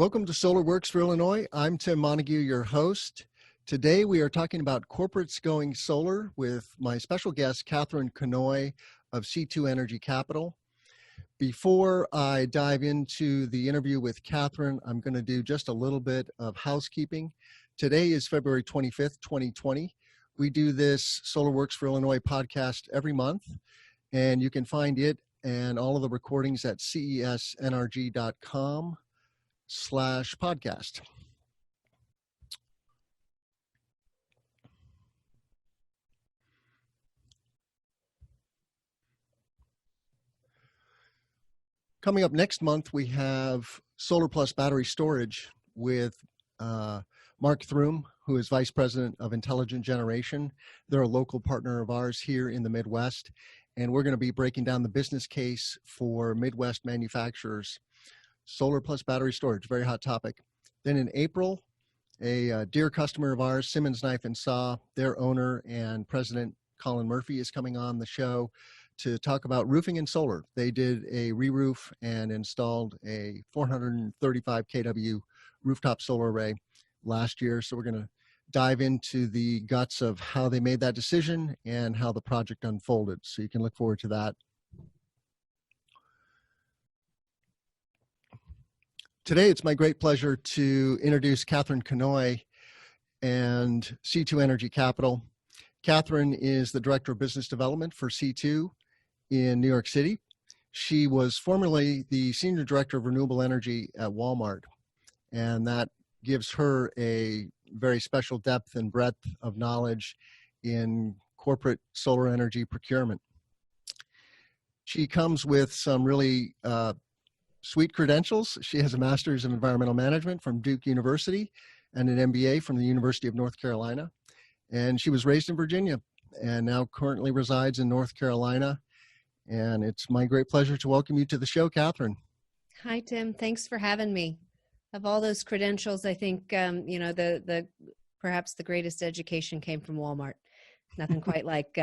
Welcome to Solar Works for Illinois. I'm Tim Montague, your host. Today we are talking about corporates going solar with my special guest, Katherine Canoy of C2 Energy Capital. Before I dive into the interview with Katherine, I'm going to do just a little bit of housekeeping. Today is February 25th, 2020. We do this Solar Works for Illinois podcast every month, and you can find it and all of the recordings at cesnrg.com/podcast. Coming up next month, we have Solar Plus Battery Storage with Mark Thrum, who is Vice President of Intelligent Generation. They're a local partner of ours here in the Midwest, and we're going to be breaking down the business case for Midwest manufacturers. Solar Plus Battery Storage, very hot topic. Then in April, a dear customer of ours, Simmons Knife and Saw, their owner and president, Colin Murphy, is coming on the show to talk about roofing and solar. They did a re-roof and installed a 435 kW rooftop solar array last year. So we're going to dive into the guts of how they made that decision and how the project unfolded. So you can look forward to that. Today, it's my great pleasure to introduce Katherine Canoy and C2 Energy Capital. Katherine is the Director of Business Development for C2 in New York City. She was formerly the Senior Director of Renewable Energy at Walmart, and that gives her a very special depth and breadth of knowledge in corporate solar energy procurement. She comes with some really sweet credentials. She has a master's in environmental management from Duke University and an MBA from the University of North Carolina. And she was raised in Virginia and now currently resides in North Carolina. And it's my great pleasure to welcome you to the show, Katherine. Hi, Tim. Thanks for having me. Of all those credentials, I think, perhaps the greatest education came from Walmart. Nothing quite like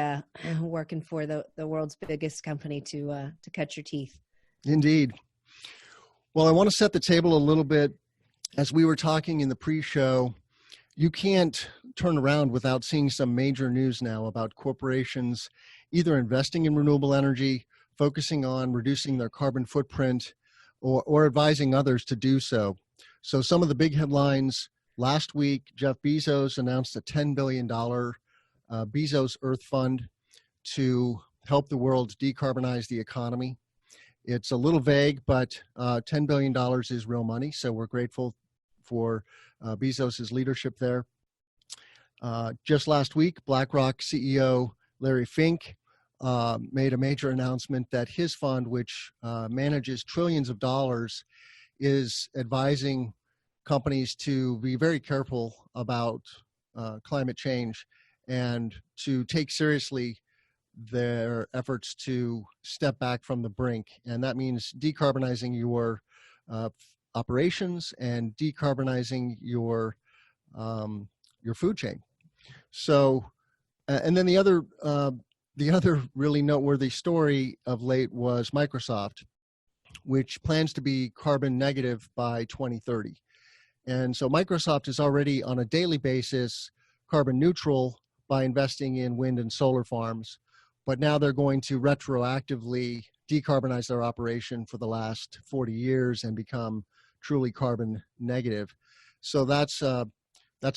working for the world's biggest company to cut your teeth. Indeed. Well, I want to set the table a little bit. As we were talking in the pre-show, you can't turn around without seeing some major news now about corporations either investing in renewable energy, focusing on reducing their carbon footprint, or advising others to do so. So some of the big headlines: last week, Jeff Bezos announced a $10 billion Bezos Earth Fund to help the world decarbonize the economy. It's a little vague, but $10 billion is real money, so we're grateful for Bezos' leadership there. Just last week, BlackRock CEO Larry Fink made a major announcement that his fund, which manages trillions of dollars, is advising companies to be very careful about climate change and to take seriously their efforts to step back from the brink. And that means decarbonizing your operations and decarbonizing your food chain. So, and then the other really noteworthy story of late was Microsoft, which plans to be carbon negative by 2030. And so Microsoft is already on a daily basis carbon neutral by investing in wind and solar farms, but now they're going to retroactively decarbonize their operation for the last 40 years and become truly carbon negative. So that's a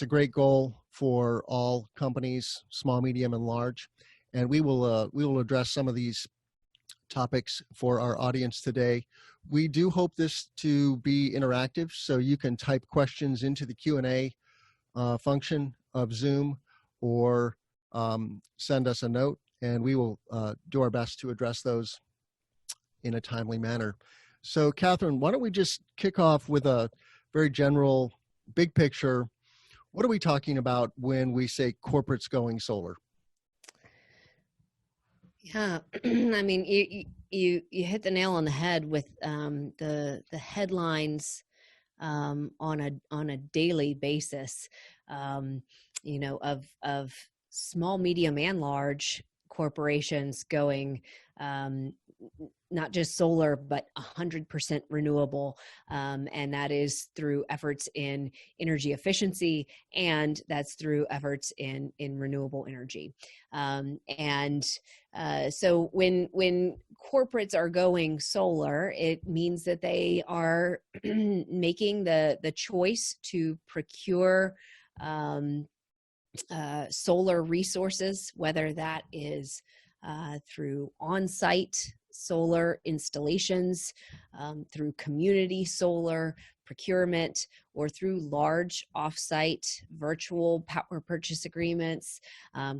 great goal for all companies, small, medium, and large. And we will address some of these topics for our audience today. We do hope this to be interactive, so you can type questions into the Q&A function of Zoom or send us a note, and we will do our best to address those in a timely manner. So, Katherine, why don't we just kick off with a very general, big picture. What are we talking about when we say corporates going solar? Yeah, I mean, you hit the nail on the head with the headlines on a daily basis, of small, medium, and large corporations going not just solar, but 100% renewable. And that is through efforts in energy efficiency, and that's through efforts in renewable energy. So when corporates are going solar, it means that they are making the choice to procure solar resources, whether that is through on-site solar installations, through community solar procurement, or through large off-site virtual power purchase agreements,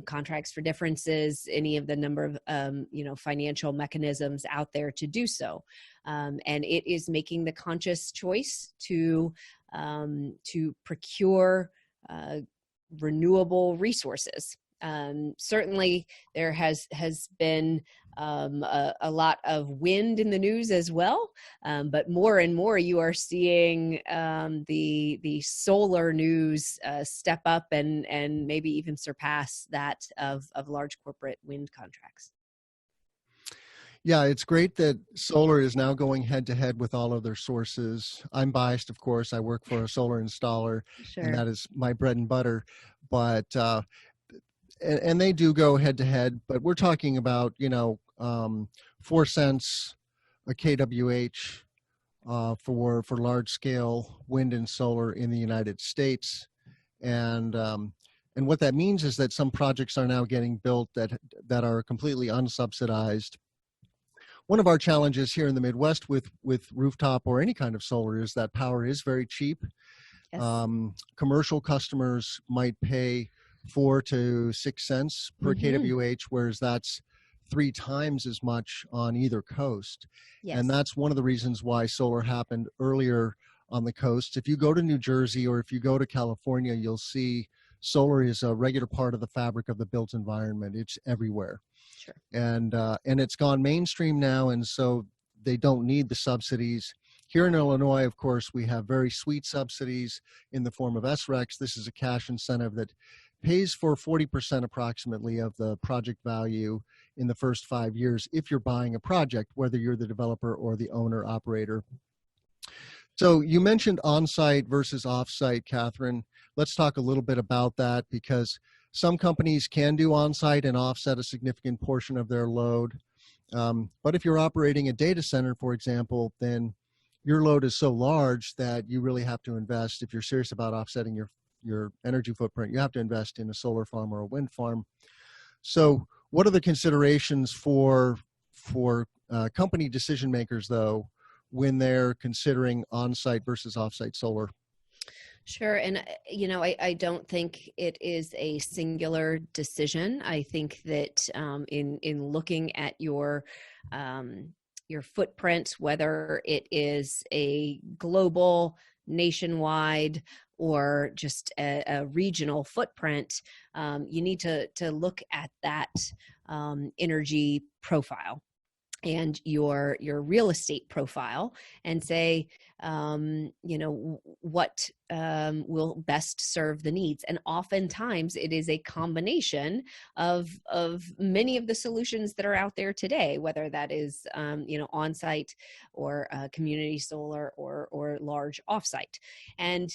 contracts for differences, any of the number of financial mechanisms out there to do so. And it is making the conscious choice to procure renewable resources. Certainly there has been a lot of wind in the news as well, but more and more you are seeing the solar news step up and maybe even surpass that of large corporate wind contracts. Yeah, it's great that solar is now going head to head with all other sources. I'm biased, of course. I work for a solar installer, Sure. and that is my bread and butter. But and they do go head to head. But we're talking about 4 cents a kWh for large scale wind and solar in the United States, and what that means is that some projects are now getting built that are completely unsubsidized. One of our challenges here in the Midwest with rooftop or any kind of solar is that power is very cheap. Yes. Commercial customers might pay 4 to 6 cents per kWh, whereas that's 3 times as much on either coast. Yes. And that's one of the reasons why solar happened earlier on the coast. If you go to New Jersey or if you go to California, you'll see solar is a regular part of the fabric of the built environment. It's everywhere. Sure. And it's gone mainstream now, and so they don't need the subsidies. Here in Illinois, of course, we have very sweet subsidies in the form of SRECs. This is a cash incentive that pays for 40% approximately of the project value in the first 5 years if you're buying a project, whether you're the developer or the owner operator. So you mentioned on-site versus off-site, Katherine. Let's talk a little bit about that, because some companies can do on-site and offset a significant portion of their load. But if you're operating a data center, for example, then your load is so large that you really have to invest. If you're serious about offsetting your energy footprint, you have to invest in a solar farm or a wind farm. So what are the considerations for company decision makers, though, when they're considering on-site versus off-site solar? Sure. And, I don't think it is a singular decision. I think that in looking at your footprint, whether it is a global, nationwide, or just a regional footprint, you need to look at that energy profile and your real estate profile and say, what will best serve the needs. And oftentimes it is a combination of many of the solutions that are out there today, whether that is, on-site or community solar or large off-site. And,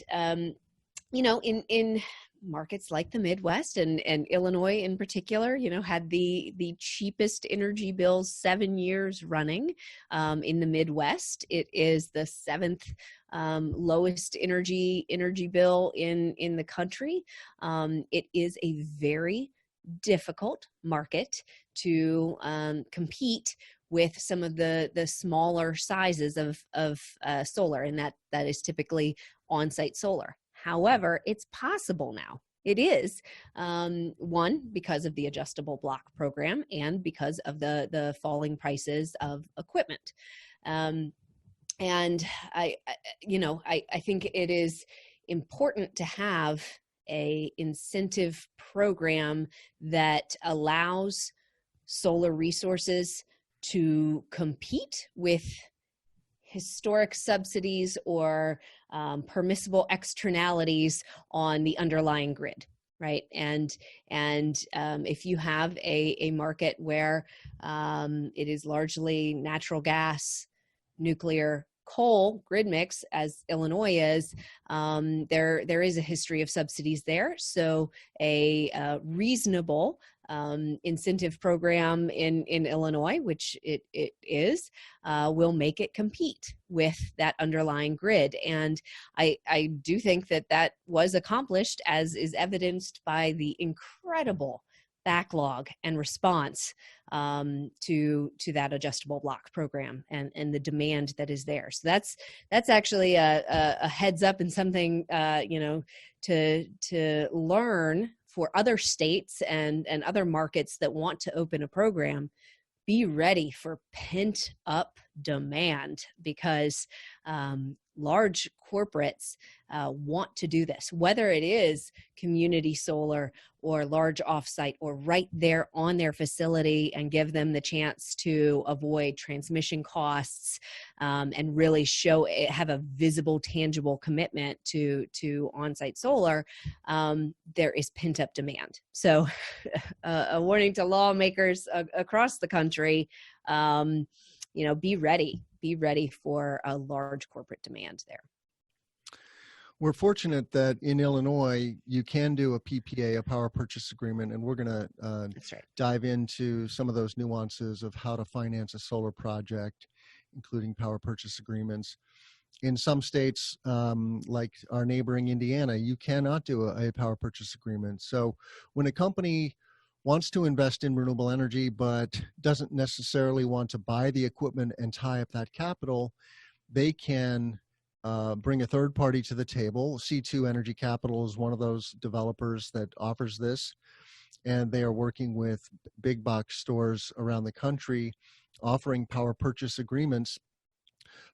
in markets like the Midwest and Illinois in particular, had the cheapest energy bills 7 years running. In the Midwest, it is the 7th lowest energy bill in the country. It is a very difficult market to compete with some of the smaller sizes of solar, and that is typically on-site solar. However, it's possible now. It is, one, because of the adjustable block program and because of the falling prices of equipment. And I think it is important to have a incentive program that allows solar resources to compete with historic subsidies or permissible externalities on the underlying grid. right? And if you have a market where it is largely natural gas, nuclear, coal grid mix, as Illinois is, there is a history of subsidies there. So a reasonable incentive program in Illinois, which it is, will make it compete with that underlying grid. And I do think that was accomplished, as is evidenced by the incredible backlog and response to that adjustable block program and the demand that is there. So that's actually a heads up and something to learn for other states and other markets that want to open a program. Be ready for pent up demand, because large corporates want to do this, whether it is community solar or large offsite or right there on their facility, and give them the chance to avoid transmission costs and really have a visible, tangible commitment to on-site solar. There is pent-up demand. So a warning to lawmakers across the country, be ready for a large corporate demand there. We're fortunate that in Illinois, you can do a PPA, a power purchase agreement, and we're going to That's right. dive into some of those nuances of how to finance a solar project, including power purchase agreements. In some states, like our neighboring Indiana, you cannot do a power purchase agreement. So when a company wants to invest in renewable energy but doesn't necessarily want to buy the equipment and tie up that capital, they can bring a third party to the table. C2 Energy Capital is one of those developers that offers this, and they are working with big box stores around the country offering power purchase agreements.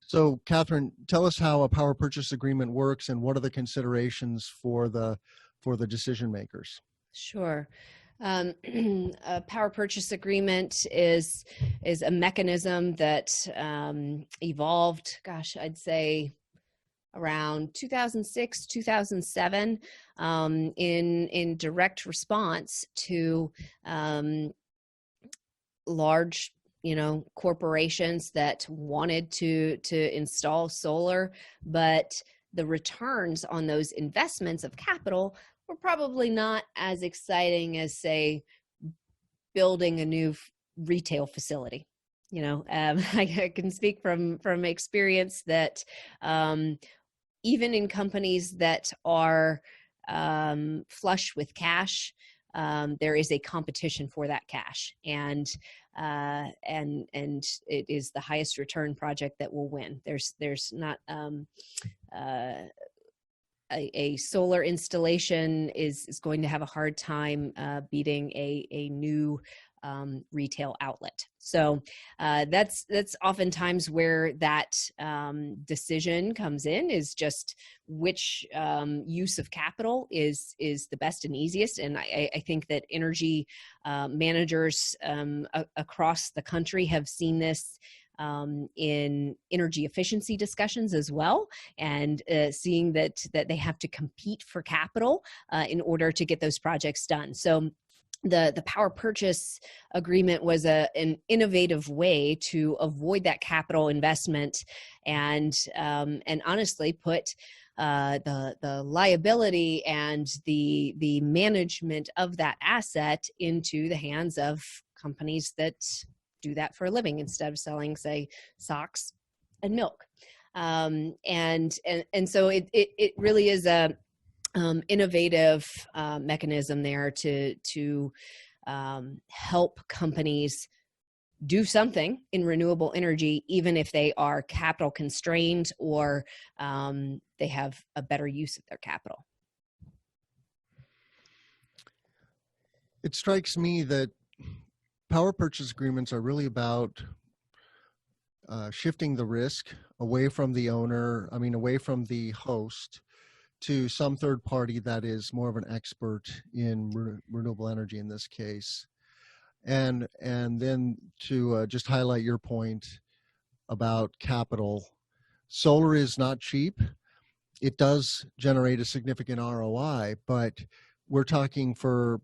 So Katherine, tell us how a power purchase agreement works and what are the considerations for the decision makers? Sure. A power purchase agreement is a mechanism that evolved, I'd say around 2006, 2007, in direct response to large corporations that wanted to install solar, but the returns on those investments of capital were probably not as exciting as, say, building a new retail facility. I can speak from experience that even in companies that are flush with cash, there is a competition for that cash, and it is the highest return project that will win. There's not a solar installation is going to have a hard time beating a new retail outlet. So that's oftentimes where that decision comes in, is just which use of capital is the best and easiest. And I think that energy managers across the country have seen this in energy efficiency discussions as well, and seeing that they have to compete for capital in order to get those projects done. So the power purchase agreement was an innovative way to avoid that capital investment and honestly put the liability and the management of that asset into the hands of companies that do that for a living, instead of selling, say, socks and milk. And so it really is a innovative mechanism there to help companies do something in renewable energy, even if they are capital constrained or they have a better use of their capital. It strikes me that power purchase agreements are really about shifting the risk away from the owner, away from the host, to some third party that is more of an expert in renewable energy in this case. And then to just highlight your point about capital, solar is not cheap. It does generate a significant ROI, but we're talking for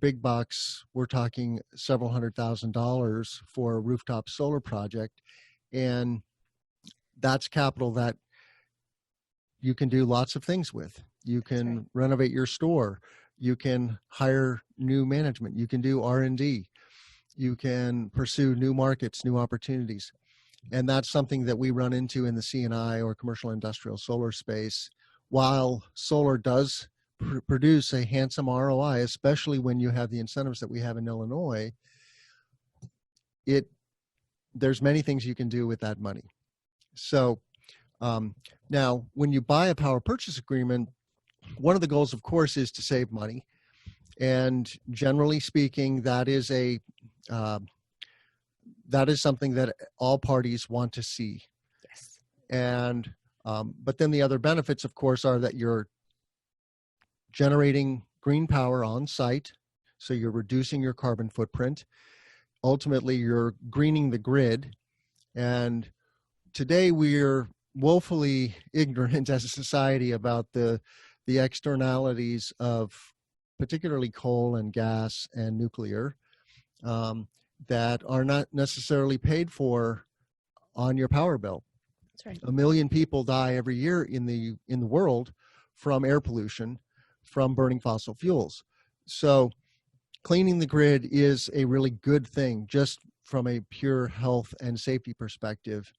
big bucks, we're talking several $100,000 for a rooftop solar project. And that's capital that you can do lots of things with. You can renovate your store. You can hire new management. You can do R&D. You can pursue new markets, new opportunities. And that's something that we run into in the C&I or commercial industrial solar space. While solar does produce a handsome ROI, especially when you have the incentives that we have in Illinois, there's many things you can do with that money. So now, when you buy a power purchase agreement, one of the goals, of course, is to save money. And generally speaking, that is something that all parties want to see. Yes. And but then the other benefits, of course, are that you're generating green power on site, so you're reducing your carbon footprint. Ultimately, you're greening the grid. And today we're woefully ignorant as a society about the externalities of particularly coal and gas and nuclear that are not necessarily paid for on your power bill. That's right. 1 million people die every year in the world from air pollution from burning fossil fuels. So cleaning the grid is a really good thing just from a pure health and safety perspective.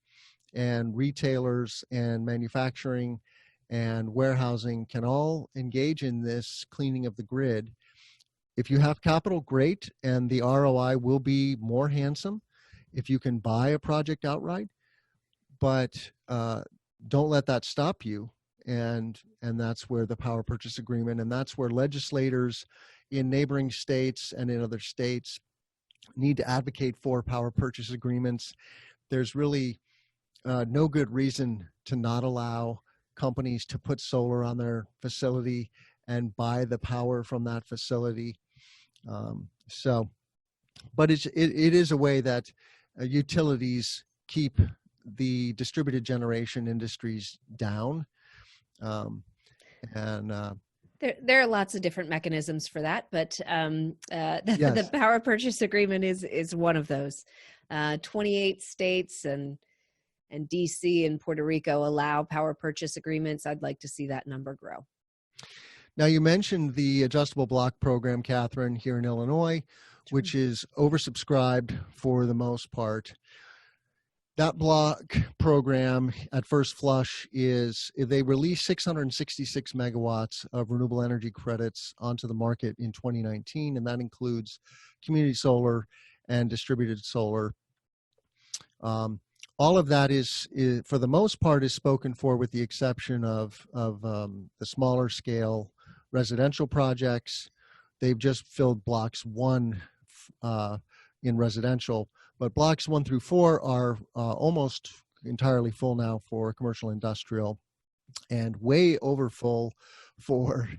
And retailers and manufacturing and warehousing can all engage in this cleaning of the grid. If you have capital, great, and the ROI will be more handsome if you can buy a project outright, but don't let that stop you. And that's where the power purchase agreement, and that's where legislators in neighboring states and in other states need to advocate for power purchase agreements. There's really no good reason to not allow companies to put solar on their facility and buy the power from that facility. But it is a way that utilities keep the distributed generation industries down. There are lots of different mechanisms for that, but Yes. the power purchase agreement is one of those. 28 states and DC and Puerto Rico allow power purchase agreements. I'd like to see that number grow. Now, you mentioned the adjustable block program, Catherine, here in Illinois, which is oversubscribed for the most part. That block program at first flush they released 666 megawatts of renewable energy credits onto the market in 2019, and that includes community solar and distributed solar. All of that is for the most part is spoken for, with the exception of the smaller scale residential projects. They've just filled blocks 1 in residential, but blocks 1 through 4 are almost entirely full now for commercial industrial, and way over full for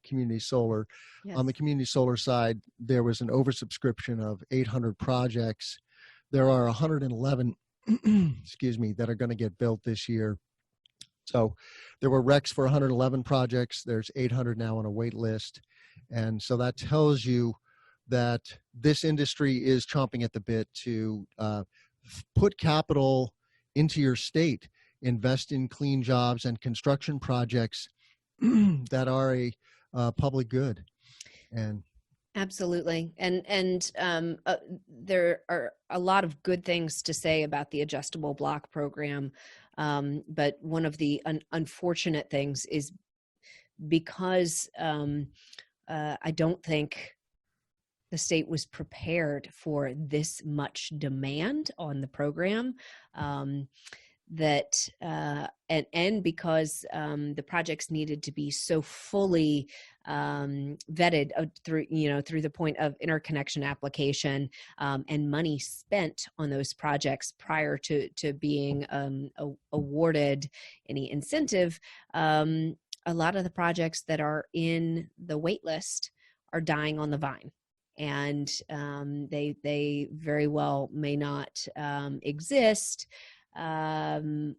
community solar. Yes. On the community solar side, there was an oversubscription of 800 projects. There are 111 excuse me, that are going to get built this year. So there were RECs for 111 projects. There's 800 now on a wait list. And so that tells you that this industry is chomping at the bit to put capital into your state, invest in clean jobs and construction projects that are a public good. And absolutely. And there are a lot of good things to say about the adjustable block program. But one of the unfortunate things is because I don't think the state was prepared for this much demand on the program. And because the projects needed to be so fully vetted through the point of interconnection application and money spent on those projects prior to being awarded any incentive, a lot of the projects that are in the wait list are dying on the vine. And they very well may not exist when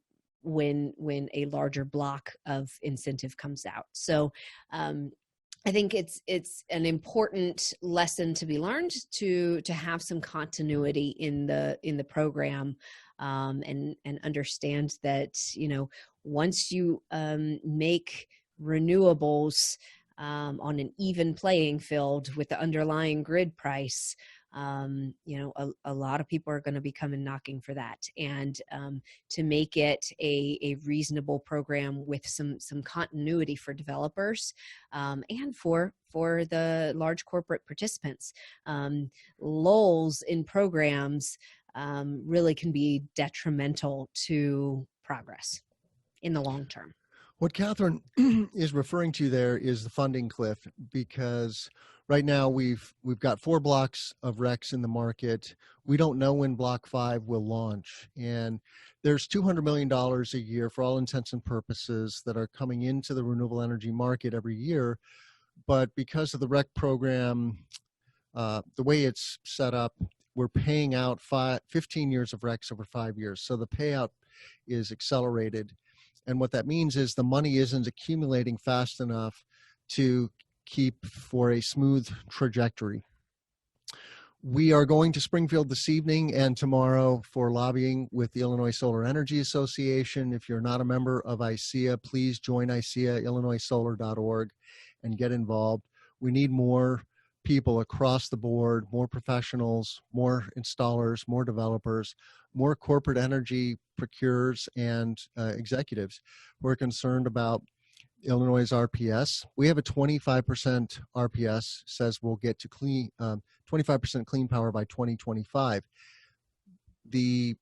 a larger block of incentive comes out. So I think it's an important lesson to be learned to have some continuity in the program, and understand that, once you make renewables on an even playing field with the underlying grid price, a lot of people are going to be coming knocking for that. And to make it a reasonable program with some continuity for developers, and for the large corporate participants. Lulls in programs really can be detrimental to progress in the long term. What Catherine is referring to there is the funding cliff, because right now we've got 4 blocks of RECs in the market. We don't know when block 5 will launch, and there's $200 million a year for all intents and purposes that are coming into the renewable energy market every year. But because of the REC program, the way it's set up, we're paying out 15 years of RECs over 5 years. So the payout is accelerated. And what that means is the money isn't accumulating fast enough to keep for a smooth trajectory. We are going to Springfield this evening and tomorrow for lobbying with the Illinois Solar Energy Association. If you're not a member of ISEA, please join ISEA, illinoissolar.org, and get involved. We need more people across the board, more professionals, more installers, more developers, more corporate energy procurers and executives who are concerned about Illinois' RPS. We have a 25% RPS, says we'll get to 25% clean power by 2025. The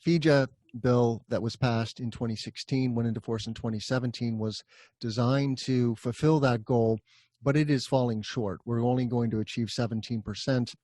FEJA bill that was passed in 2016, went into force in 2017, was designed to fulfill that goal, but it is falling short. We're only going to achieve 17%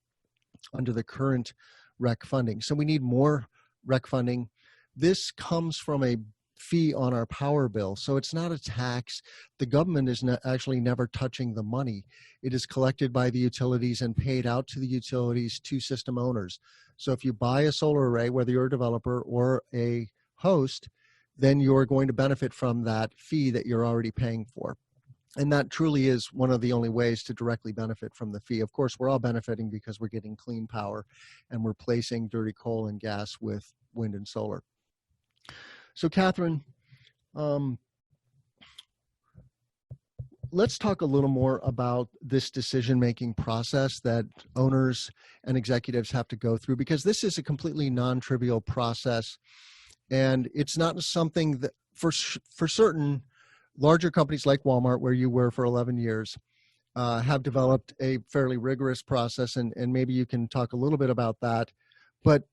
under the current REC funding. So we need more REC funding. This comes from a fee on our power bill. So it's not a tax. The government is actually never touching the money. It is collected by the utilities and paid out to the utilities to system owners. So if you buy a solar array, whether you're a developer or a host, then you're going to benefit from that fee that you're already paying for. And that truly is one of the only ways to directly benefit from the fee. Of course, we're all benefiting because we're getting clean power and we're replacing dirty coal and gas with wind and solar. So Catherine, let's talk a little more about this decision-making process that owners and executives have to go through, because this is a completely non-trivial process. And it's not something that, for certain, larger companies like Walmart, where you were for 11 years, have developed a fairly rigorous process, and maybe you can talk a little bit about that. But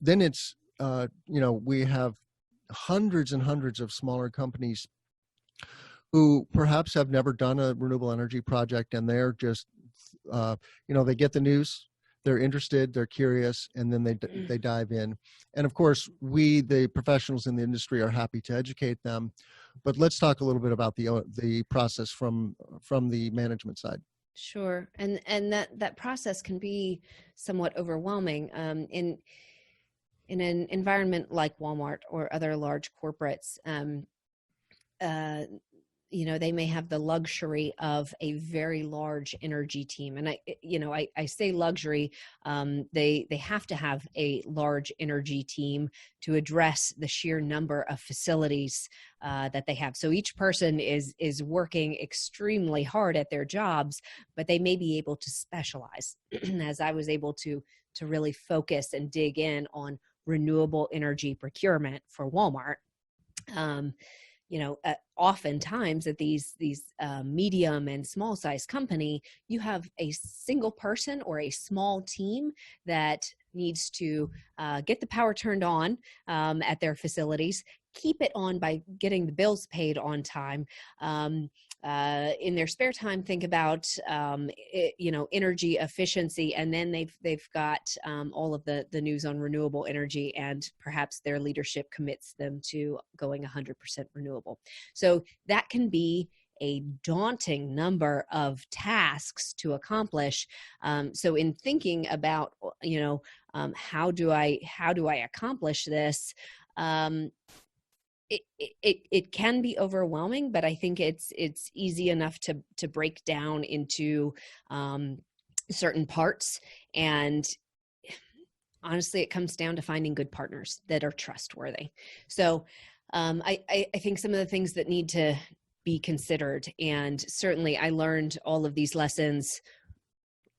then it's, we have hundreds and hundreds of smaller companies who perhaps have never done a renewable energy project, and they're just, they get the news, they're interested, they're curious, and then they dive in. And of course, we, the professionals in the industry, are happy to educate them. But let's talk a little bit about the process from the management side. Sure, and that process can be somewhat overwhelming. In an environment like Walmart or other large corporates, they may have the luxury of a very large energy team. And I say luxury, they have to have a large energy team to address the sheer number of facilities that they have. So each person is working extremely hard at their jobs, but they may be able to specialize. As I was able to really focus and dig in on renewable energy procurement for Walmart. Oftentimes at these medium and small size company, you have a single person or a small team that needs to get the power turned on at their facilities, keep it on by getting the bills paid on time. In their spare time, think about energy efficiency, and then they've got all of the news on renewable energy, and perhaps their leadership commits them to going 100% renewable. So that can be a daunting number of tasks to accomplish. So in thinking about how do I accomplish this, it can be overwhelming, but I think it's easy enough to break down into certain parts. And honestly, it comes down to finding good partners that are trustworthy. So I think some of the things that need to be considered, and certainly I learned all of these lessons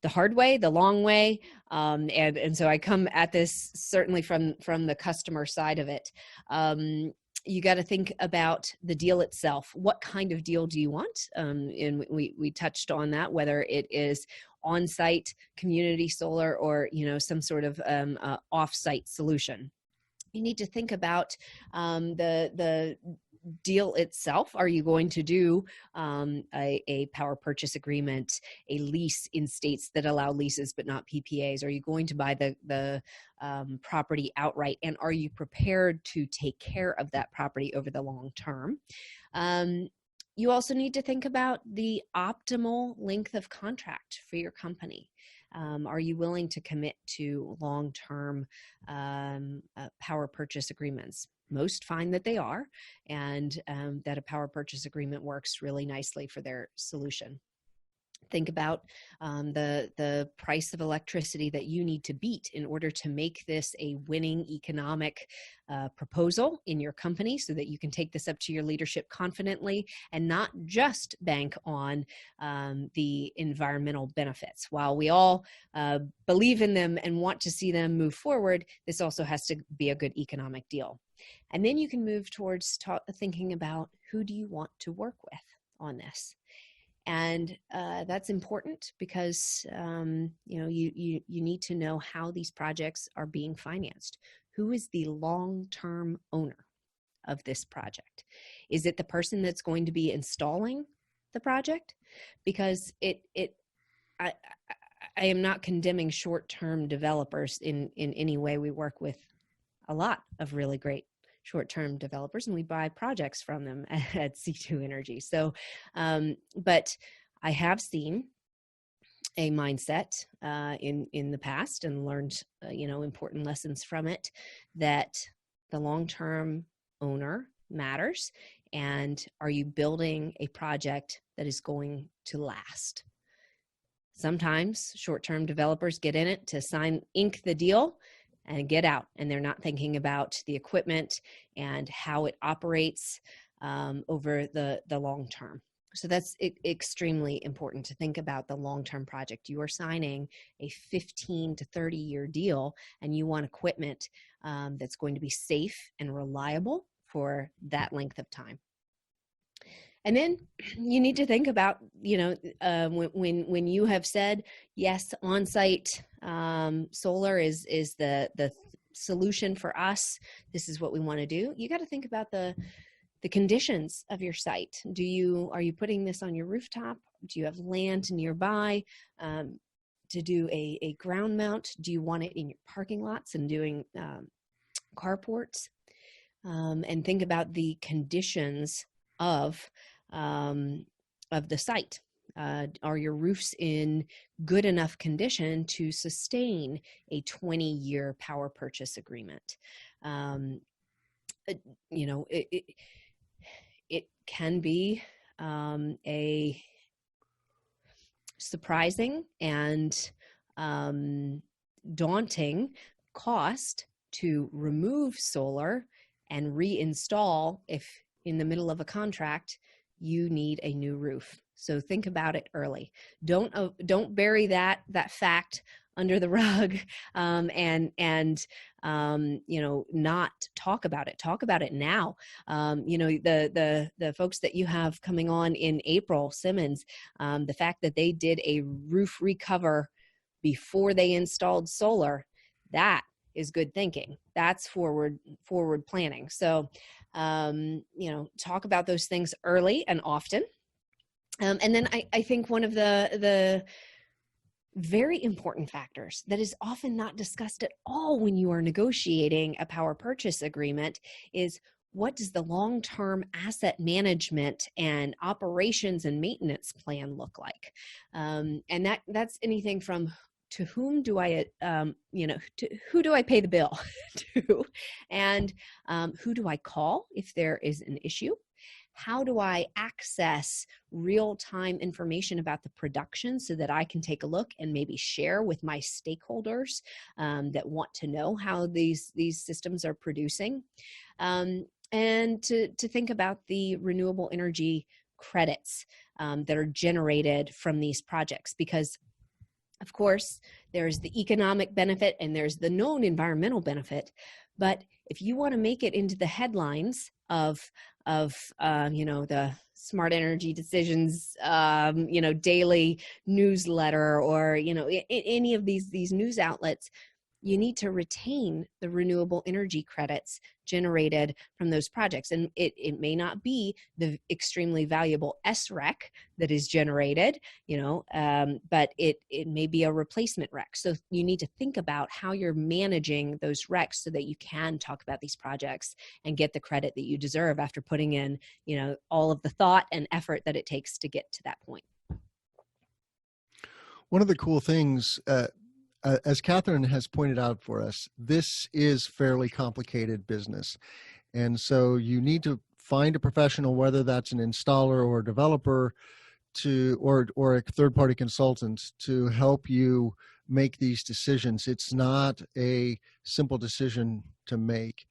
the hard way, the long way, and so I come at this certainly from the customer side of it. You got to think about the deal itself. What kind of deal do you want? And we touched on that, whether it is on-site community solar or some sort of off-site solution. You need to think about the deal itself. Are you going to do a power purchase agreement, a lease in states that allow leases but not PPAs? Are you going to buy the property outright? And are you prepared to take care of that property over the long term? You also need to think about the optimal length of contract for your company. Are you willing to commit to long-term power purchase agreements? Most find that they are, and that a power purchase agreement works really nicely for their solution. Think about the price of electricity that you need to beat in order to make this a winning economic proposal in your company, so that you can take this up to your leadership confidently and not just bank on the environmental benefits. While we all believe in them and want to see them move forward, this also has to be a good economic deal. And then you can move towards thinking about, who do you want to work with on this? And that's important because you need to know how these projects are being financed. Who is the long-term owner of this project? Is it the person that's going to be installing the project? Because I am not condemning short-term developers in any way. We work with a lot of really great short-term developers, and we buy projects from them at C2 Energy. So, but I have seen a mindset in the past and learned, important lessons from it, that the long-term owner matters. And are you building a project that is going to last? Sometimes short-term developers get in it to ink the deal and get out, and they're not thinking about the equipment and how it operates over the long term. So that's extremely important to think about the long-term project. You are signing a 15 to 30-year deal, and you want equipment that's going to be safe and reliable for that length of time. And then you need to think about, when you have said, yes, on-site solar is the solution for us, this is what we want to do, you got to think about the conditions of your site. Are you putting this on your rooftop? Do you have land nearby to do a ground mount? Do you want it in your parking lots and doing carports? And think about the conditions of the site. Are your roofs in good enough condition to sustain a 20-year power purchase agreement? It can be a surprising and daunting cost to remove solar and reinstall if in the middle of a contract you need a new roof. So think about it early. Don't bury that fact under the rug and not talk about it. Talk about it now. The folks that you have coming on in April, Simmons, the fact that they did a roof recover before they installed solar, that is good thinking. That's forward planning. So talk about those things early and often. And then I think one of the very important factors that is often not discussed at all when you are negotiating a power purchase agreement is, what does the long-term asset management and operations and maintenance plan look like? And that's anything from to whom do I, who do I pay the bill to? And who do I call if there is an issue? How do I access real-time information about the production so that I can take a look and maybe share with my stakeholders that want to know how these systems are producing? And to think about the renewable energy credits that are generated from these projects, because of course, there's the economic benefit and there's the known environmental benefit. But if you want to make it into the headlines of the Smart Energy Decisions, daily newsletter, or any of these news outlets, you need to retain the renewable energy credits generated from those projects. And it may not be the extremely valuable SREC that is generated, but it may be a replacement REC. So you need to think about how you're managing those RECs so that you can talk about these projects and get the credit that you deserve after putting in, all of the thought and effort that it takes to get to that point. One of the cool things, as Katherine has pointed out for us, this is fairly complicated business. And so you need to find a professional, whether that's an installer or a developer or a third-party consultant, to help you make these decisions. It's not a simple decision to make.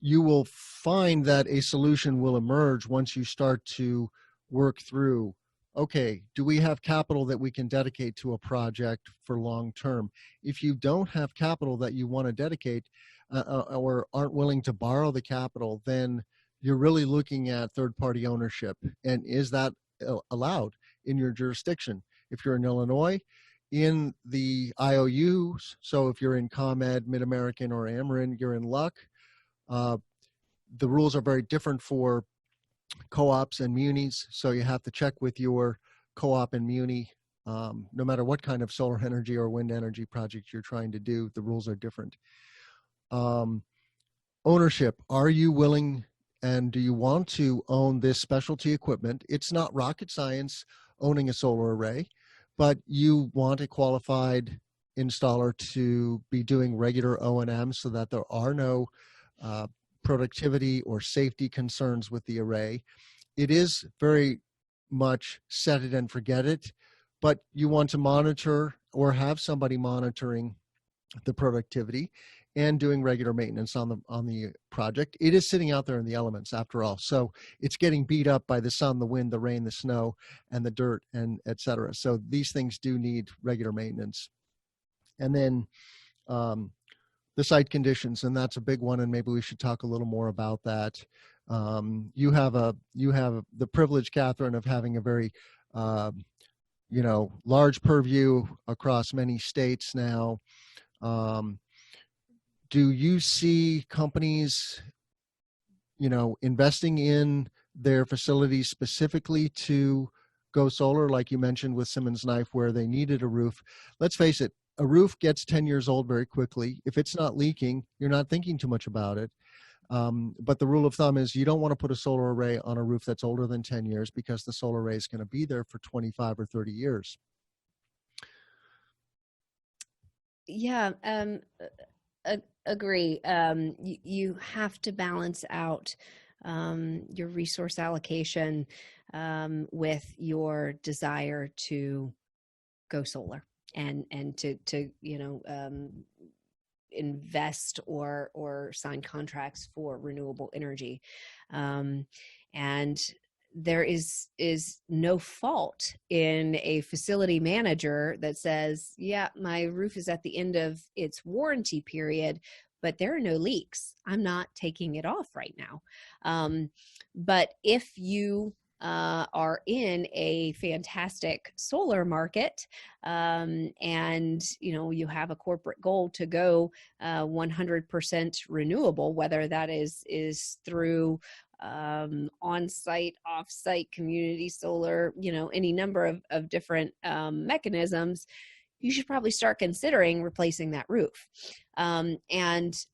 You will find that a solution will emerge once you start to work through, okay, do we have capital that we can dedicate to a project for long term? If you don't have capital that you want to dedicate or aren't willing to borrow the capital, then you're really looking at third-party ownership. And is that allowed in your jurisdiction? If you're in Illinois, in the IOUs, so if you're in ComEd, Mid-American, or Ameren, you're in luck. The rules are very different for co-ops and munis, so you have to check with your co-op and muni. No matter what kind of solar energy or wind energy project you're trying to do, the rules are different. Ownership, are you willing and do you want to own this specialty equipment? It's not rocket science owning a solar array, but you want a qualified installer to be doing regular O&M so that there are no productivity or safety concerns with the array. It is very much set it and forget it, but you want to monitor or have somebody monitoring the productivity and doing regular maintenance on the project. It is sitting out there in the elements after all. So it's getting beat up by the sun, the wind, the rain, the snow, and the dirt, and et cetera. So these things do need regular maintenance. And then the site conditions, and that's a big one, and maybe we should talk a little more about that. You have the privilege, Katherine, of having a very large purview across many states now. Do you see companies, investing in their facilities specifically to go solar, like you mentioned with Simmons Knife, where they needed a roof? Let's face it, a roof gets 10 years old very quickly. If it's not leaking, you're not thinking too much about it. But the rule of thumb is you don't want to put a solar array on a roof that's older than 10 years because the solar array is going to be there for 25 or 30 years. Yeah, agree. You have to balance out your resource allocation with your desire to go solar and to invest or sign contracts for renewable energy. And there is no fault in a facility manager that says, yeah, my roof is at the end of its warranty period, but there are no leaks. I'm not taking it off right now. But if you are in a fantastic solar market, and you have a corporate goal to go 100% renewable, whether that is through on-site, off-site, community solar, any number of different mechanisms, you should probably start considering replacing that roof. And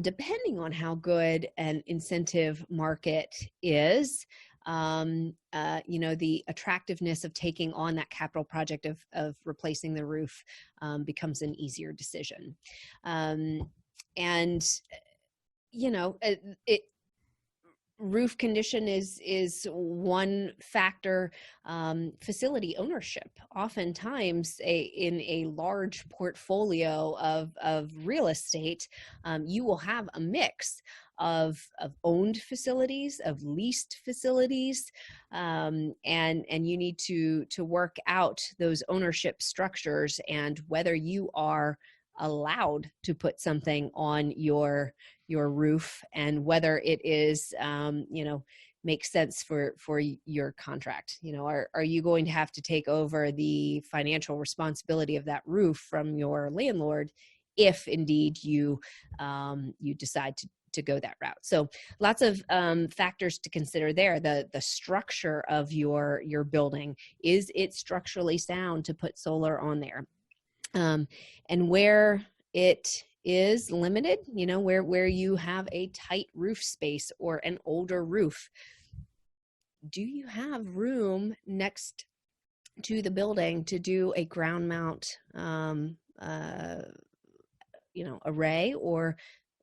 depending on how good an incentive market is, the attractiveness of taking on that capital project of replacing the roof becomes an easier decision. And it roof condition is one factor. Facility ownership, oftentimes in a large portfolio of real estate, you will have a mix of owned facilities, of leased facilities, and you need to work out those ownership structures and whether you are allowed to put something on your roof and whether it is makes sense for your contract. Are you going to have to take over the financial responsibility of that roof from your landlord if indeed you decide to go that route? So lots of factors to consider there. The structure of your building, is it structurally sound to put solar on there? And where it is limited, where you have a tight roof space or an older roof, do you have room next to the building to do a ground mount array? Or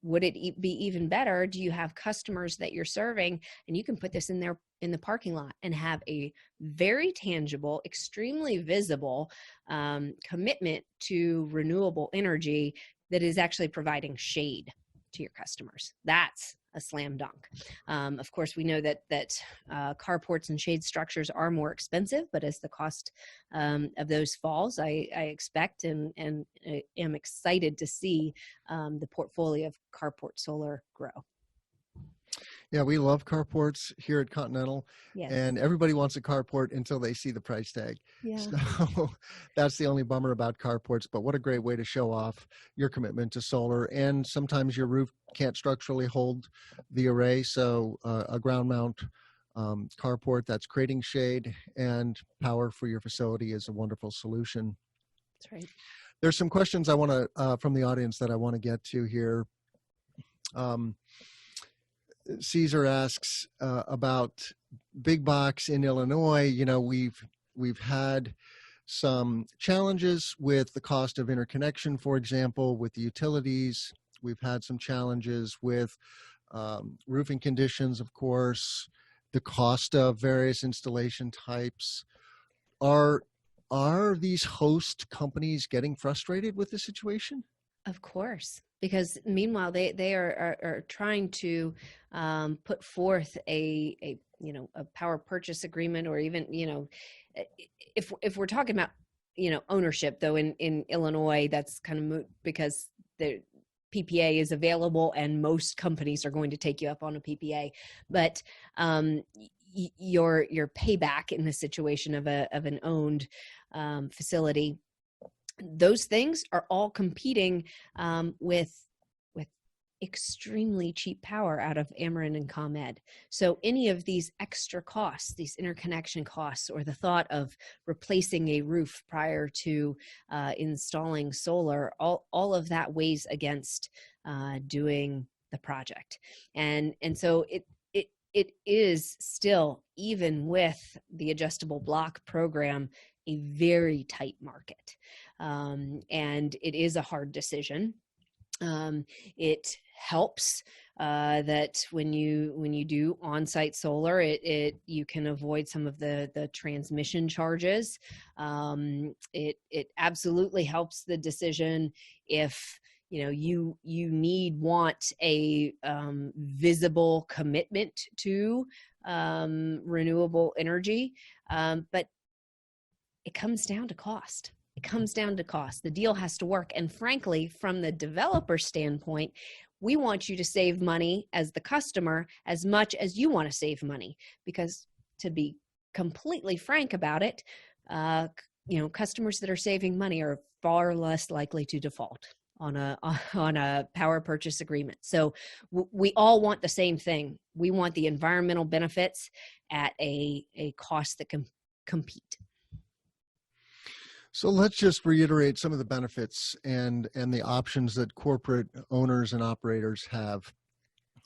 would it be even better, do you have customers that you're serving and you can put this in the parking lot and have a very tangible, extremely visible commitment to renewable energy that is actually providing shade to your customers? That's a slam dunk. Of course, we know that carports and shade structures are more expensive, but as the cost of those falls, I expect and am excited to see the portfolio of carport solar grow. Yeah, we love carports here at Continental, Yes. and everybody wants a carport until they see the price tag. Yeah. So that's the only bummer about carports, but what a great way to show off your commitment to solar. And sometimes your roof can't structurally hold the array, so a ground mount carport that's creating shade and power for your facility is a wonderful solution. That's right. There's some questions I want to from the audience that I want to get to here. Caesar asks about big box in Illinois. We've had some challenges with the cost of interconnection, for example, with the utilities. We've had some challenges with roofing conditions, of course, the cost of various installation types. Are these host companies getting frustrated with the situation? Of course, because meanwhile they are trying to put forth a power purchase agreement, or even if we're talking about ownership, though in Illinois that's kind of moot because the PPA is available and most companies are going to take you up on a PPA, but your payback in the situation of an owned facility, those things are all competing with extremely cheap power out of Ameren and ComEd. So any of these extra costs, these interconnection costs, or the thought of replacing a roof prior to installing solar, all of that weighs against doing the project. And so it is still, even with the adjustable block program, a very tight market. And it is a hard decision. It helps that when you do on-site solar, you can avoid some of the transmission charges. It absolutely helps the decision if you want a visible commitment to renewable energy, but it comes down to cost. It comes down to cost. The deal has to work. And frankly, from the developer standpoint, we want you to save money as the customer as much as you want to save money. Because to be completely frank about it, customers that are saving money are far less likely to default on a power purchase agreement. So we all want the same thing. We want the environmental benefits at a cost that can compete. So let's just reiterate some of the benefits and the options that corporate owners and operators have.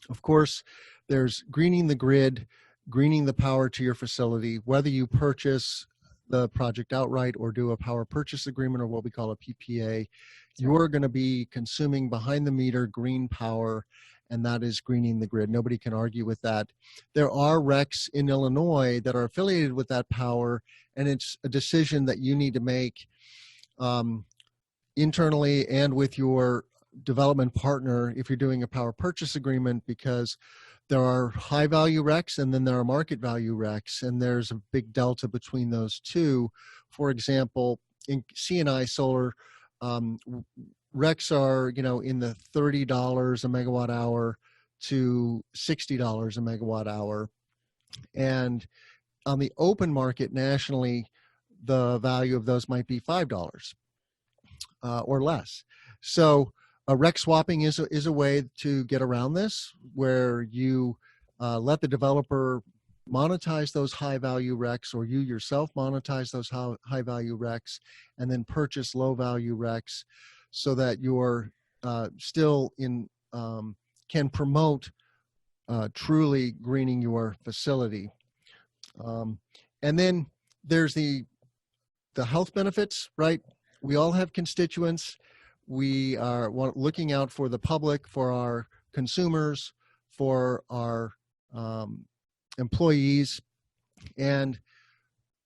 Of course, there's greening the grid, greening the power to your facility, whether you purchase the project outright or do a power purchase agreement or what we call a PPA, you're going to be consuming behind the meter green power, and that is greening the grid. Nobody can argue with that. There are RECs in Illinois that are affiliated with that power, and it's a decision that you need to make internally and with your development partner if you're doing a power purchase agreement, because there are high value RECs and then there are market value RECs, and there's a big delta between those two. For example, in C&I solar, RECs are, in the $30 a megawatt hour to $60 a megawatt hour. And on the open market nationally, the value of those might be $5 or less. So REC swapping is a way to get around this, where you let the developer monetize those high value RECs, or you yourself monetize those high value RECs, and then purchase low value RECs, so that you're still can promote truly greening your facility. And then there's the health benefits, right? We all have constituents. We are looking out for the public, for our consumers, for our employees, and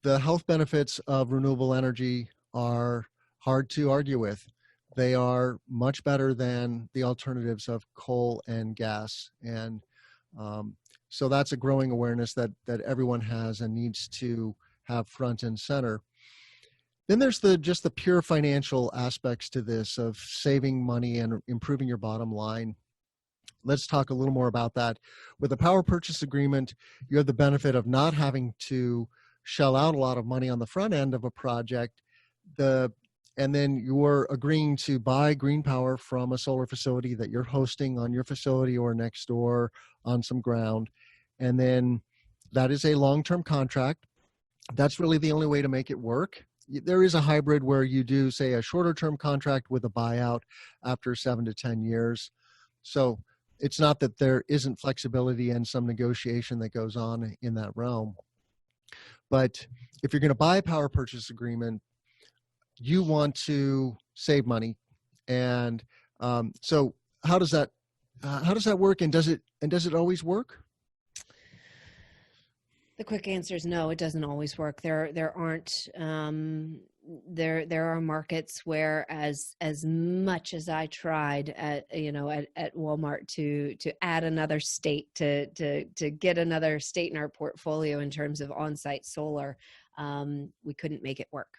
the health benefits of renewable energy are hard to argue with. They are much better than the alternatives of coal and gas, and so that's a growing awareness that everyone has and needs to have front and center. Then there's just the pure financial aspects to this, of saving money and improving your bottom line. Let's talk a little more about that. With a power purchase agreement, you have the benefit of not having to shell out a lot of money on the front end of a project. And then you're agreeing to buy green power from a solar facility that you're hosting on your facility or next door on some ground. And then that is a long-term contract. That's really the only way to make it work. There is a hybrid where you do, say, a shorter term contract with a buyout after 7 to 10 years. So it's not that there isn't flexibility and some negotiation that goes on in that realm. But if you're going to buy a power purchase agreement, you want to save money. And so how does that work? And does it always work? The quick answer is no, it doesn't always work. There are markets where as much as I tried at Walmart to add another state, to get another state in our portfolio in terms of on-site solar, we couldn't make it work.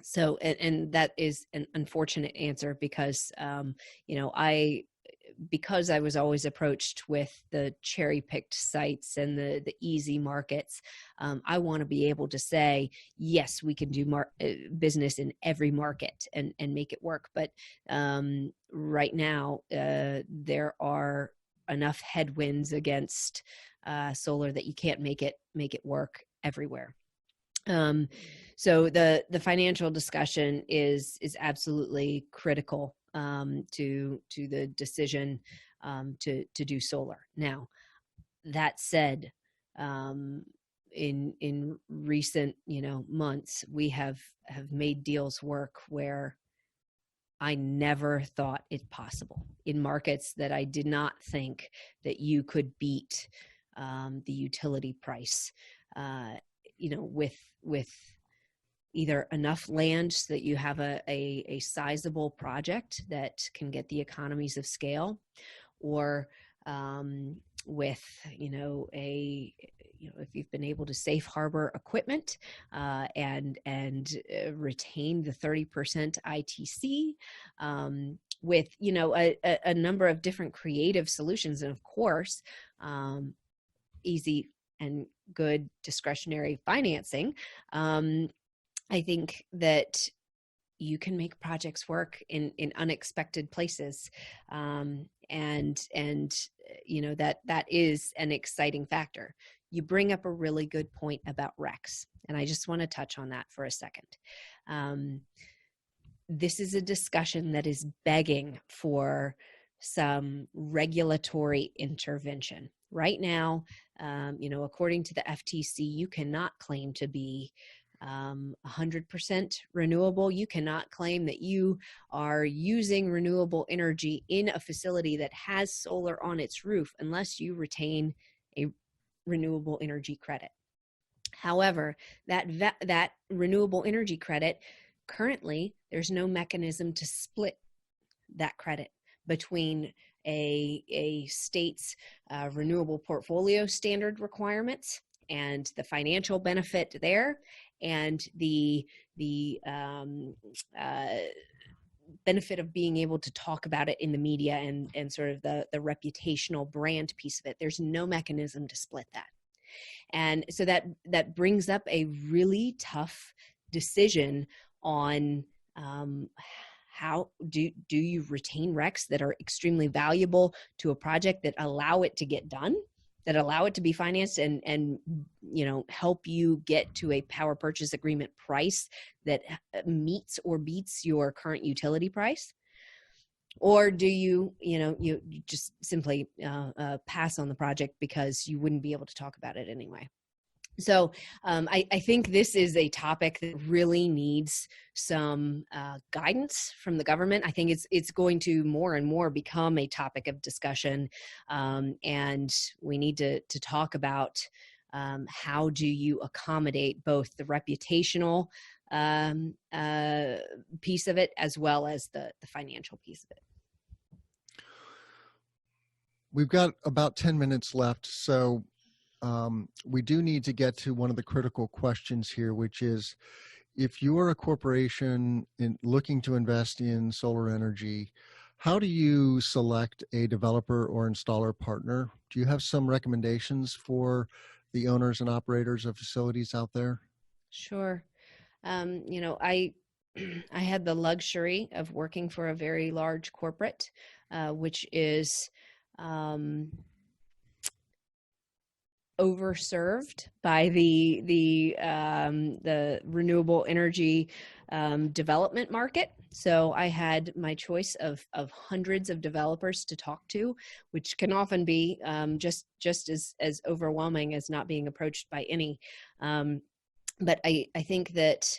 So, and that is an unfortunate answer, because because I was always approached with the cherry-picked sites and the easy markets, I want to be able to say, yes, we can do business in every market and make it work. But right now, there are enough headwinds against solar that you can't make it work everywhere. So the financial discussion is absolutely critical to the decision to do solar. Now, that said, in recent months, we have made deals work where I never thought it possible, in markets that I did not think that you could beat the utility price. With either enough land so that you have a sizable project that can get the economies of scale, or with if you've been able to safe harbor equipment and retain the 30% ITC, with a number of different creative solutions, and of course easy and good discretionary financing. I think that you can make projects work in unexpected places, and that is an exciting factor. You bring up a really good point about RECs, and I just want to touch on that for a second. This is a discussion that is begging for some regulatory intervention. right now, according to the FTC, you cannot claim to be 100% renewable. You cannot claim that you are using renewable energy in a facility that has solar on its roof unless you retain a renewable energy credit. However, that renewable energy credit, currently, there's no mechanism to split that credit between a state's renewable portfolio standard requirements and the financial benefit there, and the benefit of being able to talk about it in the media and sort of the reputational brand piece of it. There's no mechanism to split that. And so that brings up a really tough decision on how do you retain RECs that are extremely valuable to a project, that allow it to get done, that allow it to be financed and help you get to a power purchase agreement price that meets or beats your current utility price? Or do you just simply pass on the project because you wouldn't be able to talk about it anyway? So I think this is a topic that really needs some guidance from the government. I think it's going to more and more become a topic of discussion, and we need to talk about how do you accommodate both the reputational piece of it as well as the financial piece of it. We've got about 10 minutes left, so we do need to get to one of the critical questions here, which is, if you're a corporation looking to invest in solar energy, how do you select a developer or installer partner? Do you have some recommendations for the owners and operators of facilities out there? Sure. I had the luxury of working for a very large corporate, which is overserved by the renewable energy development market. So I had my choice of hundreds of developers to talk to, which can often be just as overwhelming as not being approached by any. But I think that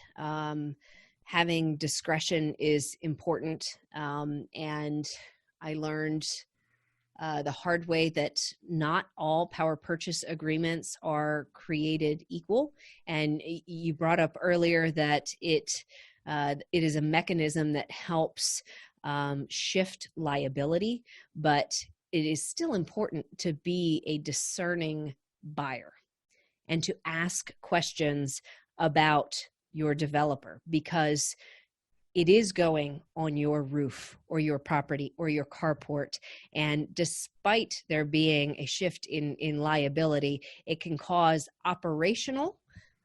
having discretion is important, and I learned the hard way that not all power purchase agreements are created equal. And you brought up earlier that it is a mechanism that helps shift liability, but it is still important to be a discerning buyer and to ask questions about your developer, because it is going on your roof or your property or your carport. And despite there being a shift in liability, it can cause operational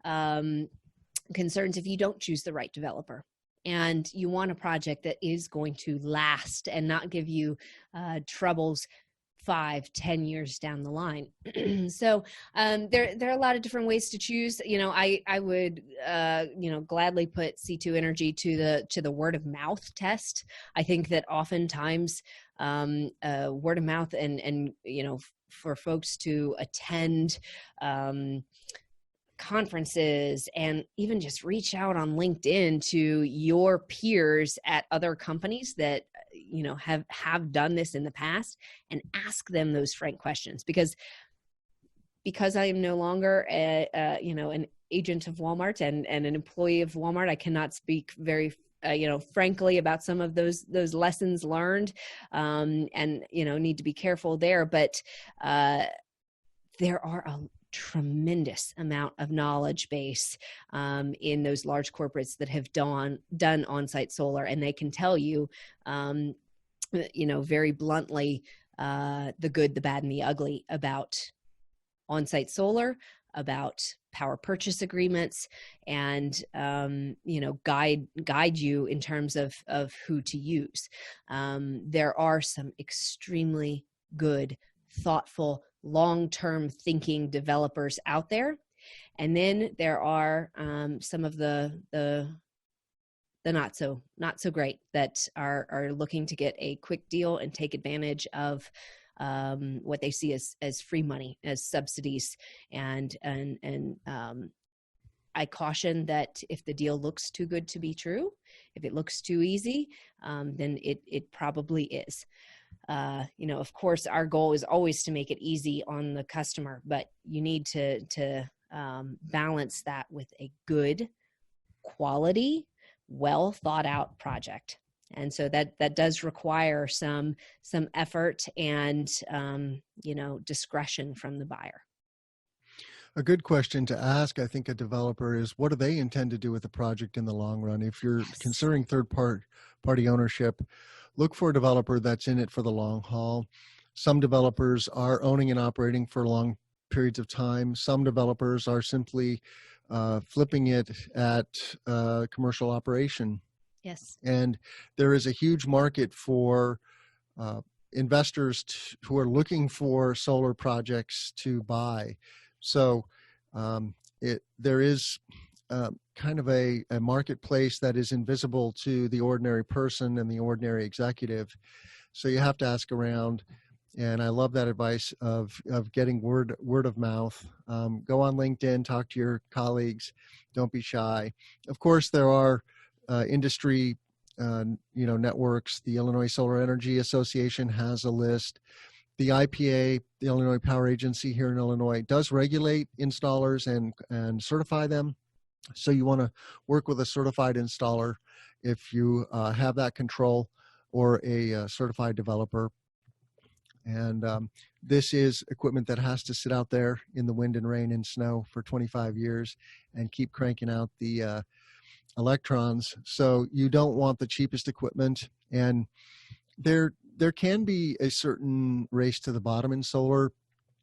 concerns if you don't choose the right developer. And you want a project that is going to last and not give you troubles 5-10 years down the line. So there are a lot of different ways to choose. I would gladly put C2 Energy to the word of mouth test. I think that oftentimes word of mouth and for folks to attend conferences and even just reach out on LinkedIn to your peers at other companies that have done this in the past, and ask them those frank questions, because I am no longer an agent of Walmart and an employee of Walmart. I cannot speak very frankly about some of those lessons learned, and need to be careful there, but there are a tremendous amount of knowledge base in those large corporates that have done on-site solar, and they can tell you, very bluntly, the good, the bad, and the ugly about on-site solar, about power purchase agreements, and guide you in terms of who to use. There are some extremely good, thoughtful, long-term thinking developers out there, and then there are some of the not so great that are looking to get a quick deal and take advantage of what they see as free money, as subsidies, and I caution that if the deal looks too good to be true, if it looks too easy, then it probably is. Of course, our goal is always to make it easy on the customer, but you need to balance that with a good quality, well thought out project. And so that does require some effort and discretion from the buyer. A good question to ask, I think, a developer is, what do they intend to do with the project in the long run? If you're considering third-party ownership, look for a developer that's in it for the long haul. Some developers are owning and operating for long periods of time. Some developers are simply flipping it at commercial operation. Yes. And there is a huge market for investors who are looking for solar projects to buy. So there is kind of a marketplace that is invisible to the ordinary person and the ordinary executive. So you have to ask around. And I love that advice of getting word of mouth. Go on LinkedIn, talk to your colleagues. Don't be shy. Of course, there are industry networks. The Illinois Solar Energy Association has a list. The IPA, the Illinois Power Agency here in Illinois, does regulate installers and certify them. So you want to work with a certified installer if you have that control, or a certified developer. And this is equipment that has to sit out there in the wind and rain and snow for 25 years and keep cranking out the electrons. So you don't want the cheapest equipment. And there can be a certain race to the bottom in solar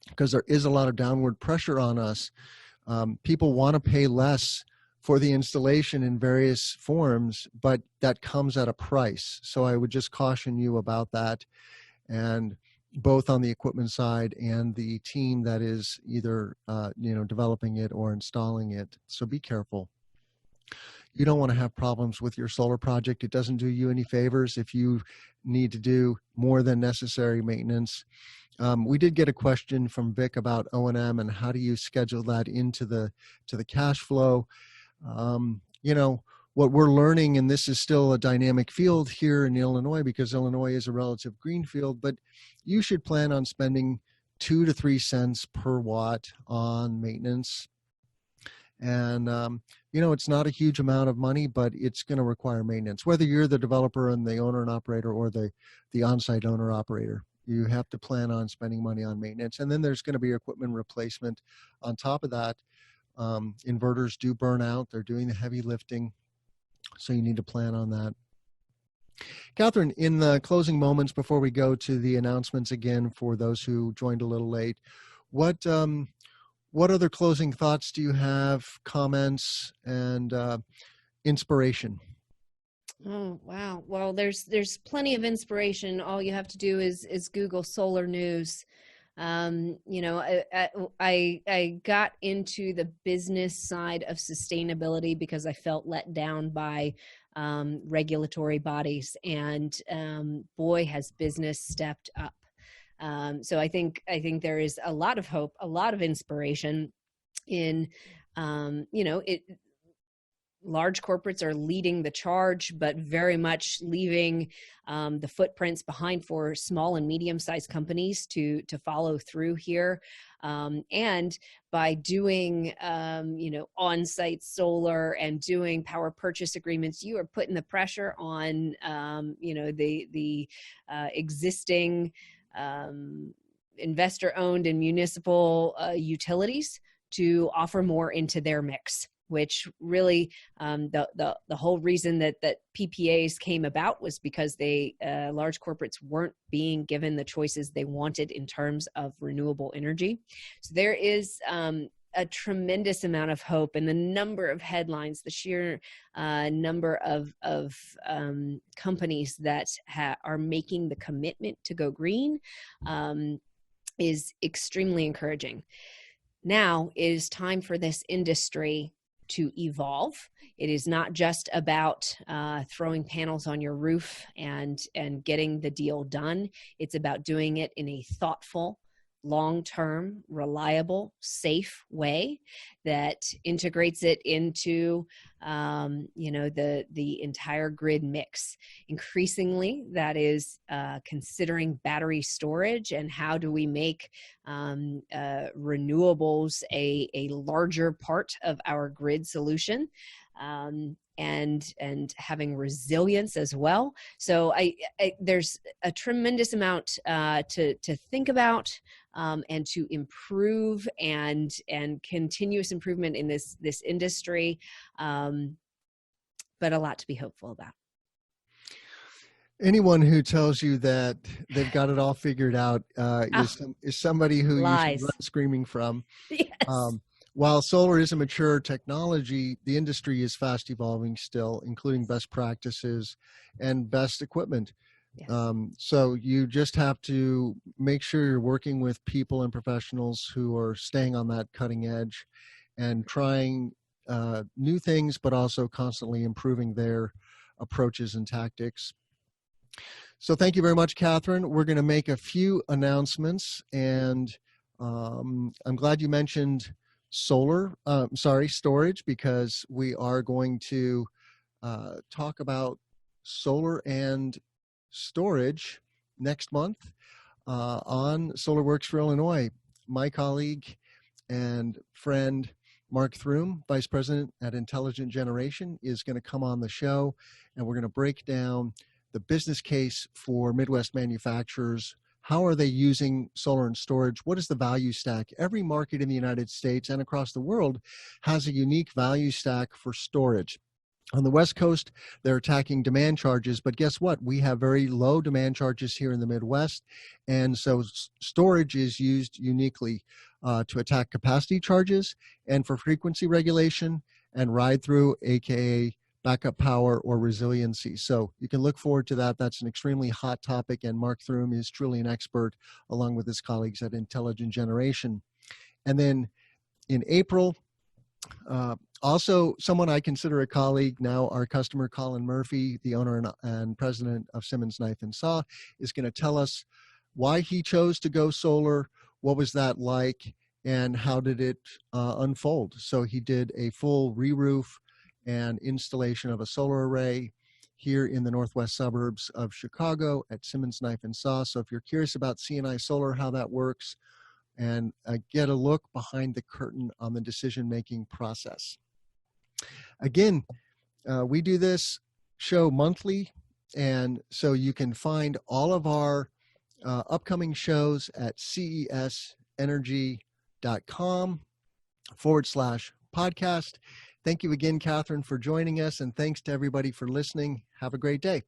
because there is a lot of downward pressure on us. People want to pay less for the installation in various forms, but that comes at a price. So I would just caution you about that. And both on the equipment side and the team that is either developing it or installing it. So be careful. You don't want to have problems with your solar project. It doesn't do you any favors if you need to do more than necessary maintenance. We did get a question from Vic about O&M and how do you schedule that into the cash flow. What we're learning, and this is still a dynamic field here in Illinois because Illinois is a relative green field, but you should plan on spending 2 to 3 cents per watt on maintenance. And, it's not a huge amount of money, but it's going to require maintenance. Whether you're the developer and the owner and operator or the on-site owner operator, you have to plan on spending money on maintenance. And then there's going to be equipment replacement on top of that. Inverters do burn out. They're doing the heavy lifting. So you need to plan on that. Katherine, in the closing moments before we go to the announcements again for those who joined a little late, what other closing thoughts do you have, comments, and inspiration? Oh, wow. Well, there's plenty of inspiration. All you have to do is Google solar news. I got into the business side of sustainability because I felt let down by regulatory bodies, and boy, has business stepped up. So I think there is a lot of hope, a lot of inspiration in, large corporates are leading the charge, but very much leaving the footprints behind for small and medium-sized companies to follow through here. And by doing, on-site solar and doing power purchase agreements, you are putting the pressure on, the existing investor-owned and municipal utilities to offer more into their mix, which really the whole reason that PPAs came about was because large corporates weren't being given the choices they wanted in terms of renewable energy. So there is a tremendous amount of hope, and the number of headlines, the sheer number of companies that are making the commitment to go green is extremely encouraging. Now it is time for this industry to evolve. It is not just about throwing panels on your roof and getting the deal done. It's about doing it in a thoughtful, long-term, reliable, safe way that integrates it into the entire grid mix. Increasingly, that is considering battery storage and how do we make renewables a larger part of our grid solution. And having resilience as well. So there's a tremendous amount to think about and to improve and continuous improvement in this industry, but a lot to be hopeful about. Anyone who tells you that they've got it all figured out is somebody who lies. You should run screaming from. Yes. While solar is a mature technology, the industry is fast evolving still, including best practices and best equipment. Yes. So you just have to make sure you're working with people and professionals who are staying on that cutting edge and trying new things, but also constantly improving their approaches and tactics. So thank you very much, Katherine. We're going to make a few announcements, and I'm glad you mentioned storage, because we are going to talk about solar and storage next month on SolarWorks for Illinois. My colleague and friend Mark Throom, Vice President at Intelligent Generation, is going to come on the show, and we're going to break down the business case for Midwest manufacturers. How are they using solar and storage? What is the value stack? Every market in the United States and across the world has a unique value stack for storage. On the West Coast, they're attacking demand charges, but guess what? We have very low demand charges here in the Midwest, and so storage is used uniquely to attack capacity charges and for frequency regulation and ride-through, aka backup power or resiliency. So you can look forward to that. That's an extremely hot topic, and Mark Throom is truly an expert along with his colleagues at Intelligent Generation. And then in April, also someone I consider a colleague now, our customer Colin Murphy, the owner and president of Simmons Knife and Saw, is going to tell us why he chose to go solar, what was that like, and how did it unfold. So he did a full re-roof and installation of a solar array here in the northwest suburbs of Chicago at Simmons Knife and Saw. So if you're curious about C&I Solar, how that works, and get a look behind the curtain on the decision-making process. Again, we do this show monthly, and so you can find all of our upcoming shows at cesenergy.com/podcast. Thank you again, Katherine, for joining us, and thanks to everybody for listening. Have a great day.